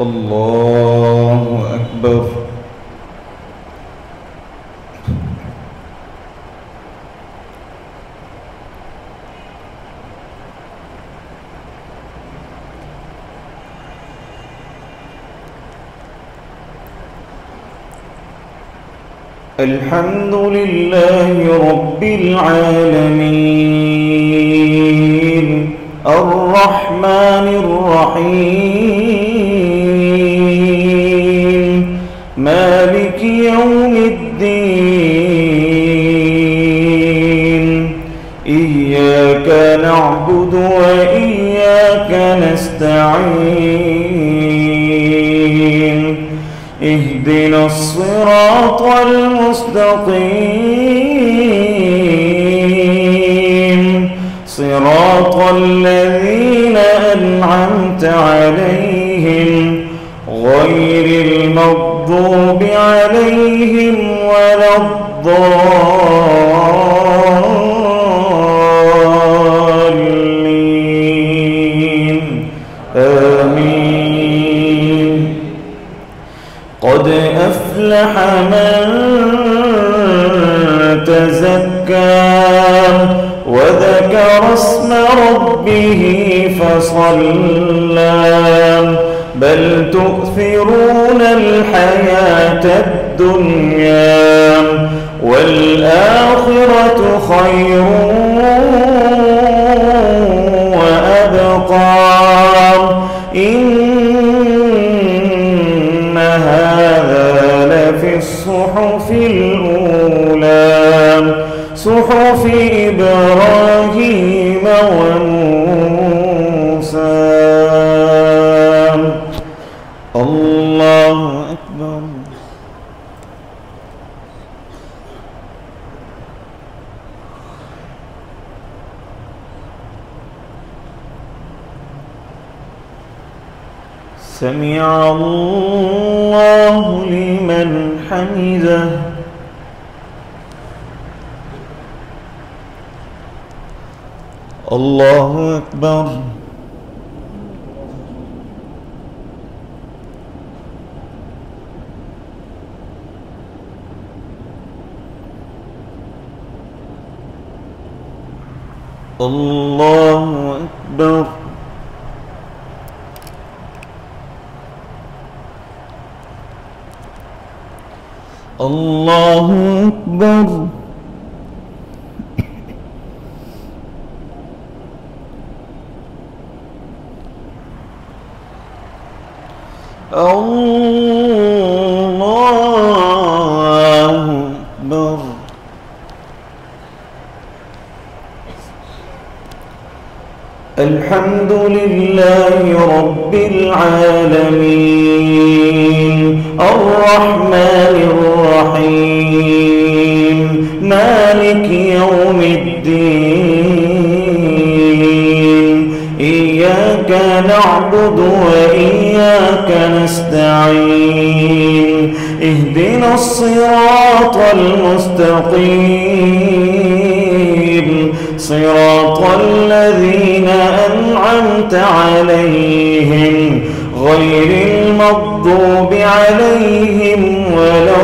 الله أكبر. الحمد لله رب العالمين الرحمن الرحيم مالك يوم الدين إياك نعبد وإياك نستعين اهدنا الصراط المستقيم صراط الذين أنعمت عليهم غير المغضوب عليهم ولا الضالين آمين. قد أفلح من تزكى وذكر اسم ربه فصلى بل تؤثرون الحياة الدنيا والآخرة خير وأبقى إن هذا لفي الصحف الأولى صحف إبراهيم وموسى. الله أكبر. سمع الله لمن حمده. الله أكبر. الله أكبر. الله أكبر. الله أكبر. الحمد لله رب العالمين الرحمن الرحيم مالك يوم الدين إياك نعبد وإياك نستعين اهدنا الصراط المستقيم صراط الذين أنعمت عليهم غير المغضوب عليهم ولا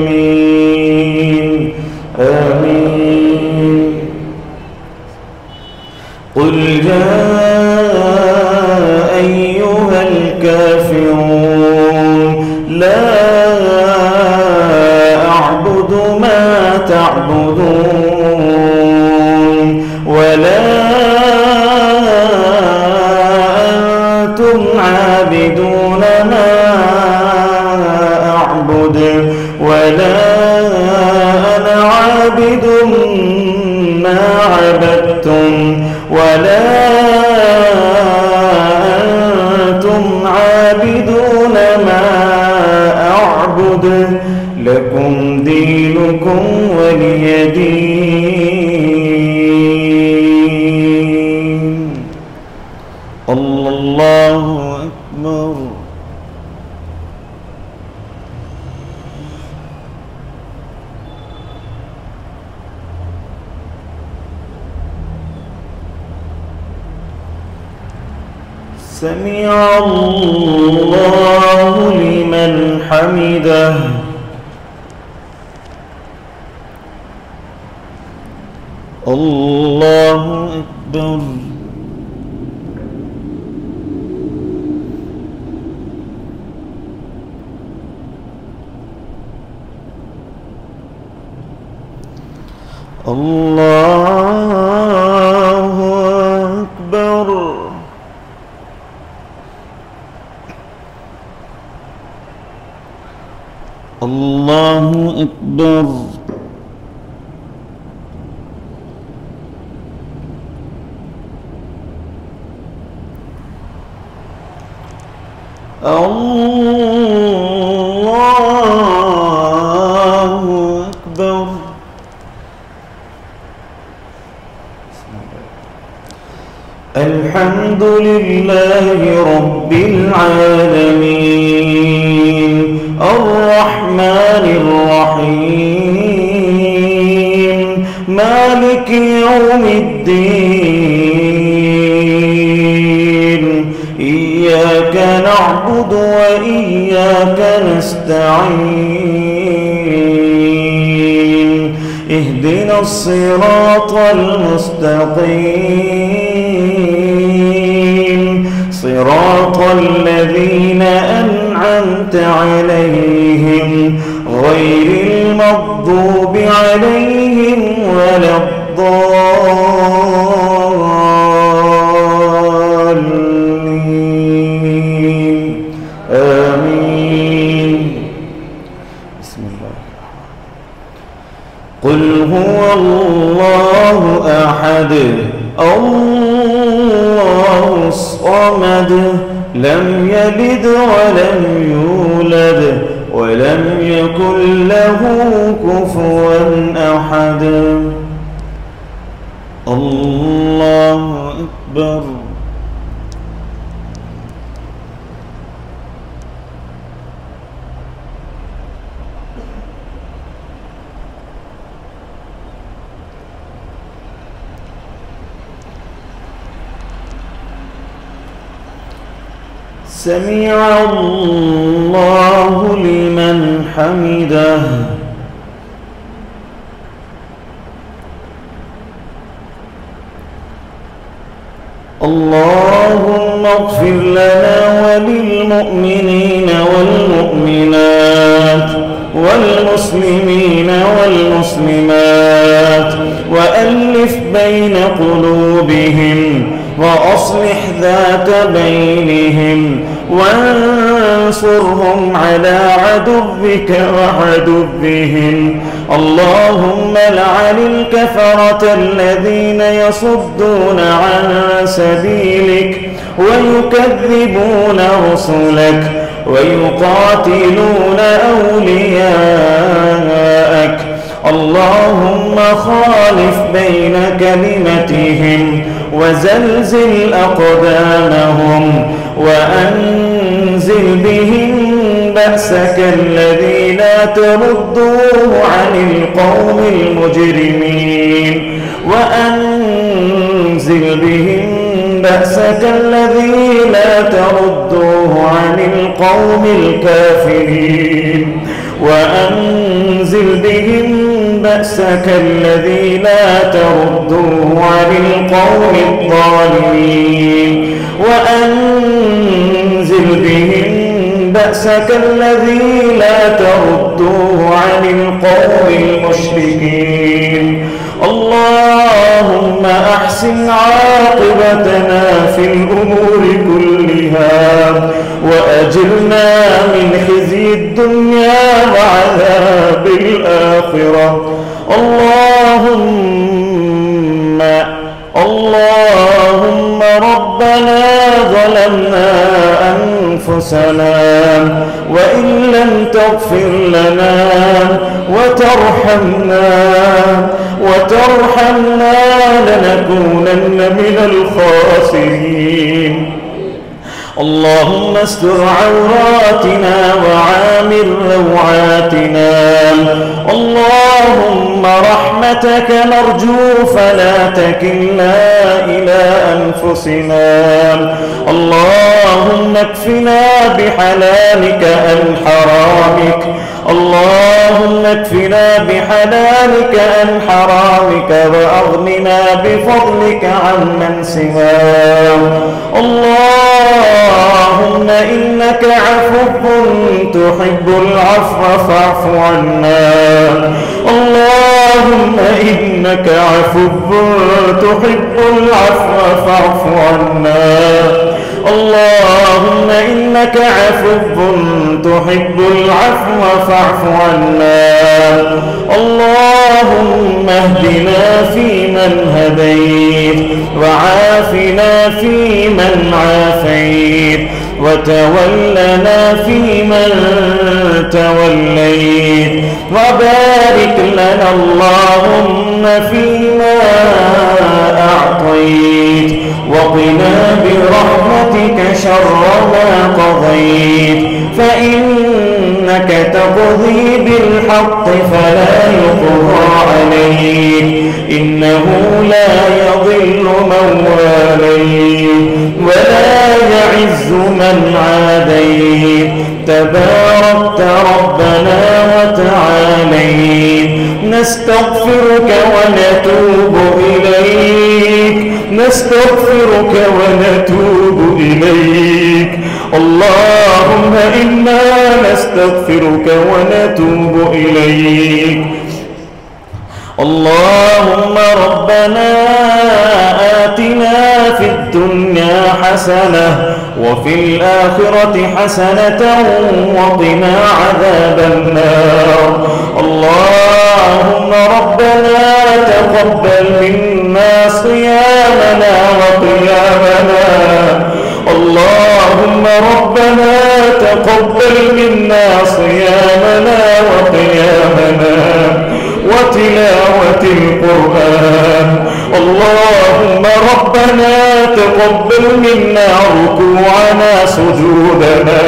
الضالين آمين. قل جاء أيها الكافرون لا أعبد ما تعبدون ولا أنتم عابدون ما أعبد ولا أنا عابد ما عبدتم ولا أنتم عابدون ما أعبد لكم دينكم ولي دين. الله أكبر. سمع الله لمن حمده. الله أكبر. الله أكبر. الله أكبر. الله أكبر. الحمد لله رب العالمين الرحمن الرحيم مالك يوم الدين إياك نعبد وإياك نستعين اهدنا الصراط المستقيم صراط الذين أنعمت عليهم غير المغضوب عليهم ولا الضالين آمين. بسم الله. قل هو الله أحد الله الصمد لم يلد ولم يولد ولم يكن له كفوا أحد. الله أكبر. سمع الله لمن حمده. اللهم اغفر لنا وللمؤمنين والمؤمنات والمسلمين والمسلمات وألف بين قلوبهم وأصلح ذات بينهم وانصرهم على عدوك وعدوهم. اللهم لعن الكفرة الذين يصدون عن سبيلك ويكذبون رسلك ويقاتلون أولياءك. اللهم خالف بين كلمتهم وزلزل أقدامهم وأنزل بهم بأسك الذي لا تردوه عن القوم المجرمين وأنزل بهم بأسك الذي لا تردوه عن القوم الكافرين وأنزل بهم بأسك الذي لا تردوه عن القوم الظالمين وأنزل بهم بأسك الذي لا تردوه عن القوم المشركين. اللهم أحسن عاقبتنا في الأمور كلها وأجرنا من خزي الدنيا وعذاب الآخرة. اللهم ربنا ظلمنا أنفسنا وإن لم تغفر لنا وترحمنا لنكونن من الخاسرين. اللهم استر عوراتنا وعامر روعاتنا. اللهم رحمتك نرجو فلا تكلنا إلى أنفسنا. اللهم اكفنا بحلالك عن حرامك. اللهم اكفنا بحلالك عن حرامك وأغننا بفضلك عمن سواك. اللهم إنك عفو تحب العفو فاعف عنا. اللهم إنك عفو تحب العفو فاعف عنا. اللهم إنك عفو تحب العفو فاعف عنا. اللهم اهدنا فيمن هديت وعافنا فيمن عافيت وتولنا فيمن توليت وبارك لنا اللهم فيما أعطيت وقنا برحمتك شر ما قضيت فإنك تقضي بالحق فلا يقضى عليك إنه لا يضل من واليت ولا يعز من عاديت تباركت ربنا وتعاليت. نستغفرك ونتوب إليك نستغفرك ونتوب إليك. اللهم إنا نستغفرك ونتوب إليك. اللهم ربنا آتنا في الدنيا حسنة وفي الآخرة حسنة وقنا عذاب النار. اللهم ربنا تقبل منا صيامنا وقيامنا. اللهم ربنا تقبل منا صيامنا وقيامنا وتلاوة القرآن. اللهم ربنا تقبل منا ركوعنا سجودنا.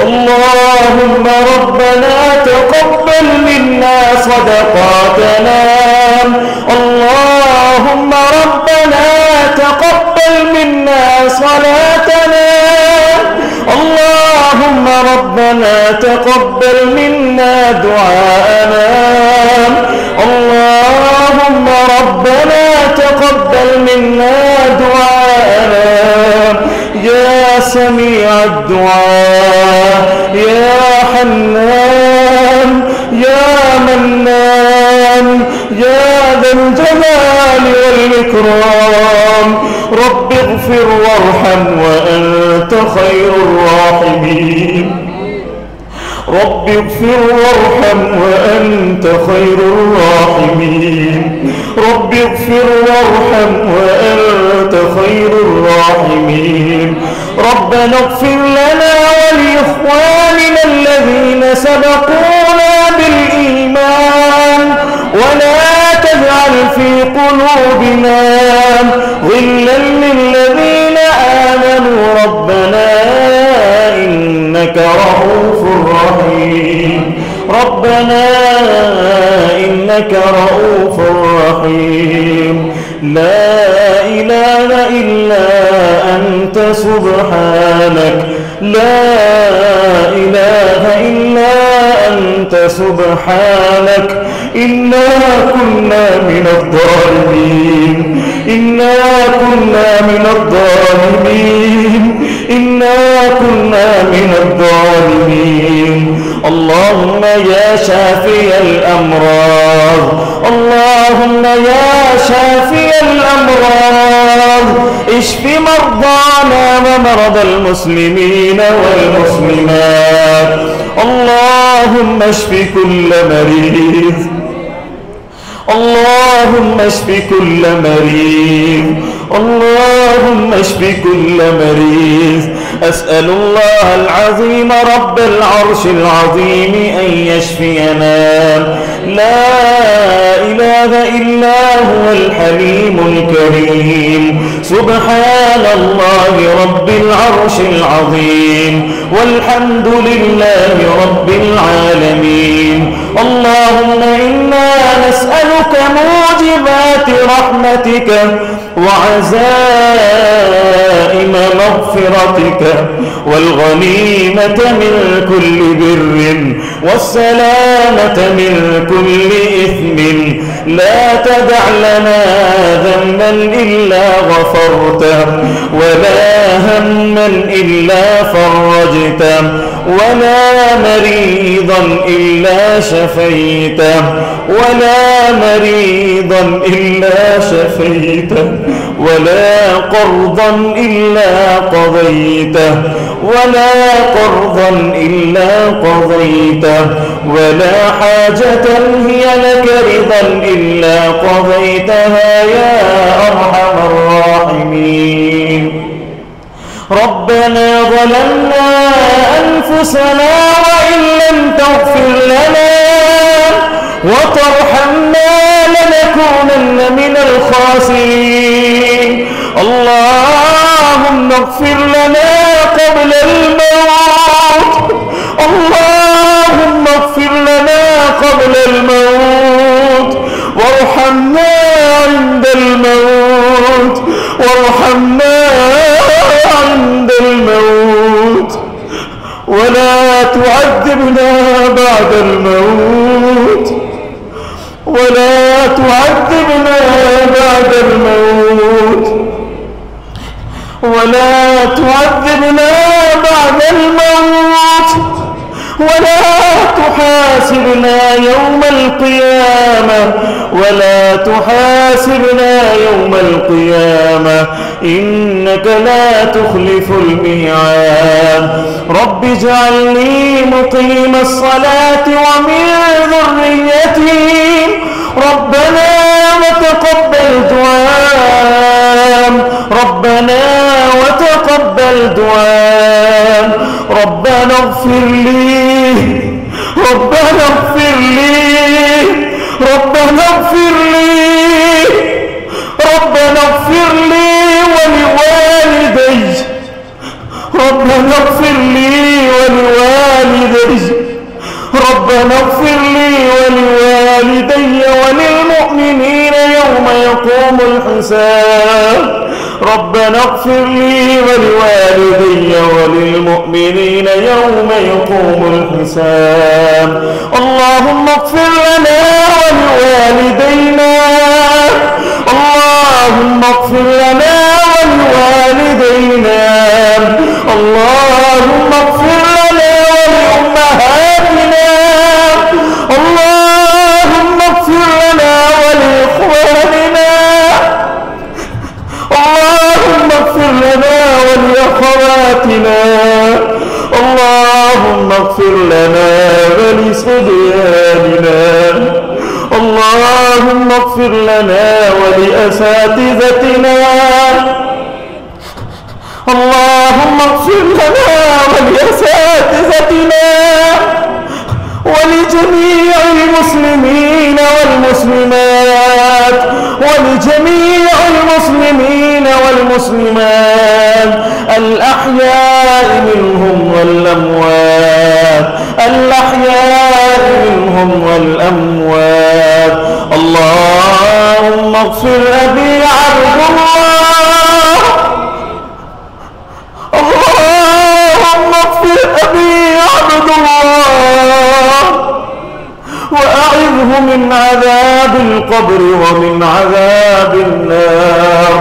اللهم ربنا تقبل منا صدقاتنا. اللهم ربنا تقبل منا صلاتنا. اللهم ربنا تقبل منا دعاءنا. اللهم ربنا تقبل منا دعاءنا يا سميع الدعاء يا حنان يا منان يا ذا الجلال والإكرام. رب اغفر وارحم وأنت خير الراحمين. رب اغفر وارحم وأنت خير الراحمين. رب اغفر وارحم وأنت خير الراحمين. ربنا اغفر لنا ولإخواننا الذين سبقونا بالإيمان ولا تجعل في قلوبنا غلا للذين آمنوا ربنا إنك رؤوف رحيم. ربنا إنك رؤوف رحيم. لا إله إلا أنت سبحانك. لا إله إلا أنت سبحانك. إنا كنا من الظالمين. إنا كنا من الظالمين. إنا كنا من الظالمين. اللهم يا شافي الأمراض. اللهم يا شافي الأمراض اشف مرضانا ومرضى المسلمين والمسلمات. اللهم اشف كل مريض. اللهم اشف كل مريض. اللهم اشف كل مريض. أسأل الله العظيم رب العرش العظيم أن يشفينا. لا إله إلا هو الحليم الكريم. سبحان سبحان الله رب العرش العظيم والحمد لله رب العالمين. اللهم إنا نسألك موجبات رحمتك وعزائم مغفرتك والغنيمة من كل بر والسلامة من كل إثم. لا تدع لنا ذنبا إلا غفرته ولا هما إلا فرجته ولا مريضا إلا شفيته ولا مريضا إلا شفيته ولا قرضا إلا قضيته ولا قرضا إلا قضيته ولا حاجة هي لك رضا إلا قضيتها يا أرحم الراحمين. ربنا ظلمنا أنفسنا وإن لم تغفر لنا وترحمنا لنكونن من الخاسرين. اللهم اغفر لنا قبل الموت. اللهم اغفر لنا قبل الموت وارحمنا عند الموت وارحمنا عند الموت ولا تعذبنا بعد الموت ولا تعذبنا بعد الموت ولا تعذبنا بعد الموت ولا تحاسبنا يوم القيامة ولا تحاسبنا يوم القيامة إنك لا تخلف الميعاد. رب اجعلني مقيم الصلاة ومن ذريتي ربنا وتقبل دعاء ربنا وتقبل دعاء ربنا اغفر لي ربنا اغفر لي ربنا اغفر لي ربنا اغفر لي ولوالدي ربنا اغفر لي ولوالدي ربنا اغفر لي ولوالدي وللمؤمنين يوم يقوم الحساب. ربنا اغفر لي ولوالدي وللمؤمنين يوم يقوم الحساب. اللهم اغفر لنا ولوالدينا اللهم اغفر لنا ولوالدينا اللهم اغفر لنا ولأمهاتنا اللهم اغفر لنا ولإخواننا اللهم اغفر لنا ولأخواتنا اللهم اغفر لنا ولصبياننا اللهم اغفر لنا ولأساتذتنا اللهم اغفر لنا ولأساتذتنا ولجميع المسلمين والمسلمات ولجميع المسلمين والمسلمات الأحياء منهم والأموات الأحياء منهم والأموات. اللهم اغفر أبي عبد الله اللهم اغفر أبي عبد الله وأعذه من عذاب القبر ومن عذاب النار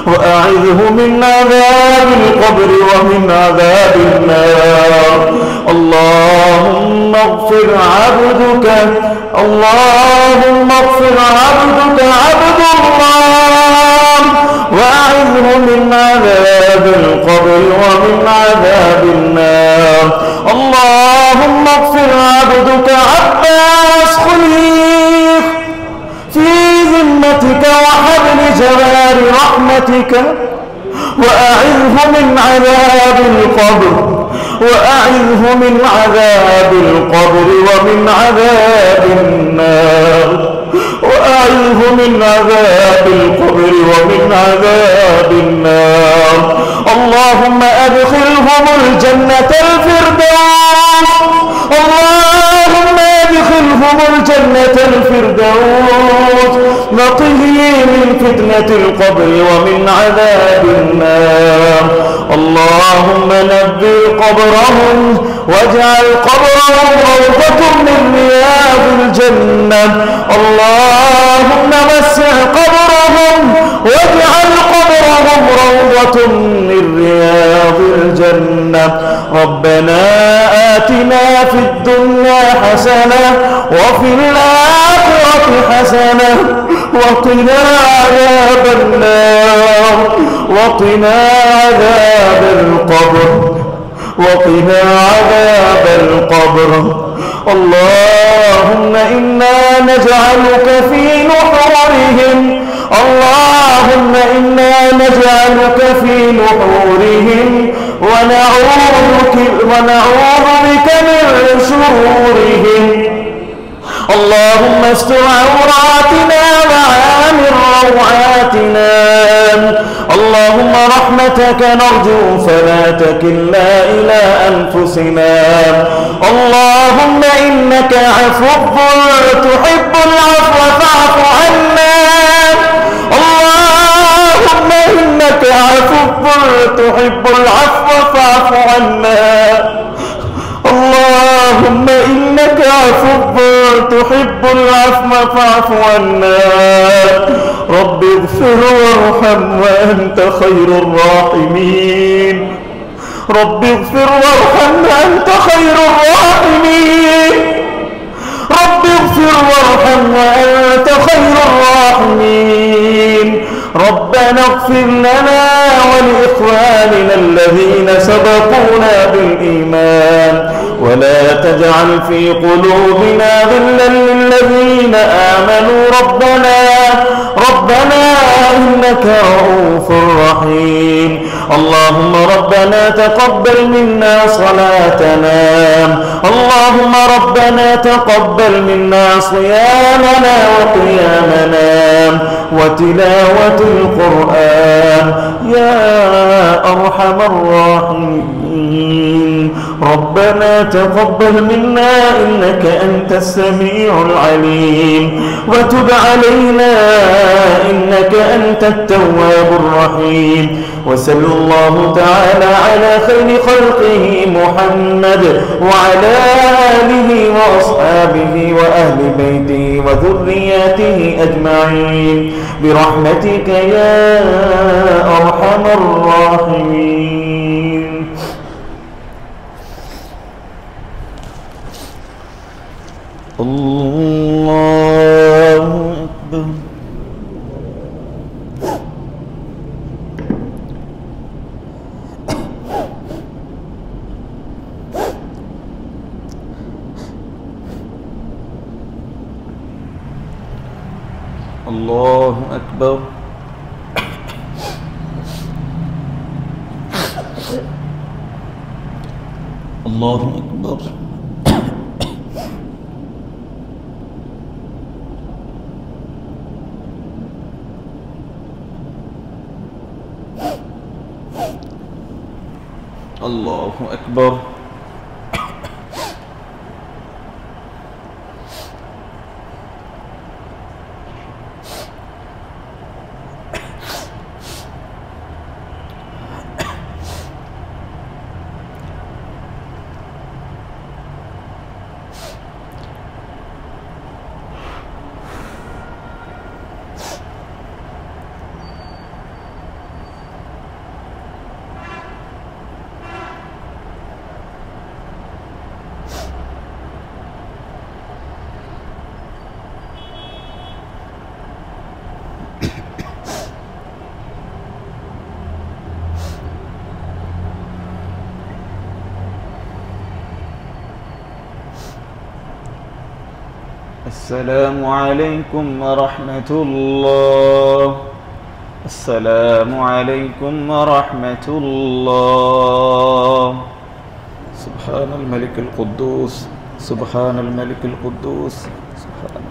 وأعذه من عذاب القبر ومن عذاب النار. اللهم اغفر عبدك اللهم اغفر عبدك عبد الله وأعذه من عذاب القبر ومن عذاب النار. اللهم اغفر عبدك عباس خليف في ذمتك وحبل جوار رحمتك وأعذه من عذاب القبر وأعذه من عذاب القبر ومن عذاب النار وأعذه من عذاب القبر ومن عذاب النار. اللهم أدخلهم الجنة الفردوس، اللهم أدخلهم الجنة الفردوس، نقه من فتنة القبر ومن عذاب النار. اللهم نبّر قبرهم واجعل قبرهم روضة من رياض الجنة. اللهم وسع قبرهم واجعل قبرهم روضة من رياض الجنة. ربنا آتنا في الدنيا حسنة وفي الآخرة حسنة وقنا عذاب النار، وقنا عذاب القبر، وقنا عذاب القبر. اللهم إنا نجعلك في نحورهم، اللهم إنا نجعلك في نحورهم ونعوذ بك من شرورهم. اللهم استر عوراتنا وعامر روعاتنا. اللهم رحمتك نرجو فلا تكلنا إلى أنفسنا. اللهم إنك عفو تحب العفو فاعف عنا. اللهم إنك عفو تحب العفو فاعف عنا. اللهم إنك عفو تحب العفو فاعف عنا. رب اغفر وارحم وأنت خير الراحمين. رب اغفر وارحم وأنت خير الراحمين. رب اغفر وارحم وأنت خير الراحمين. ربنا اغفر لنا ولإخواننا الذين سبقونا بالإيمان ولا تجعل في قلوبنا غلا للذين آمنوا ربنا إنك رؤوف رحيم. اللهم ربنا تقبل منا صلاتنا، اللهم ربنا تقبل منا صيامنا وقيامنا وتلاوة القرآن يا أرحم الراحمين. ربنا تقبل منا إنك أنت السميع العليم وتب علينا إنك أنت التواب الرحيم. وصلى الله تعالى على خير خلقه محمد وعلى آله وأصحابه وأهل بيته وذرياته أجمعين برحمتك يا أرحم الراحمين. الله أكبر. الله أكبر. الله أكبر. الله أكبر. السلام عليكم ورحمة الله. السلام عليكم ورحمة الله. سبحان الملك القدوس، سبحان الملك القدوس، سبحان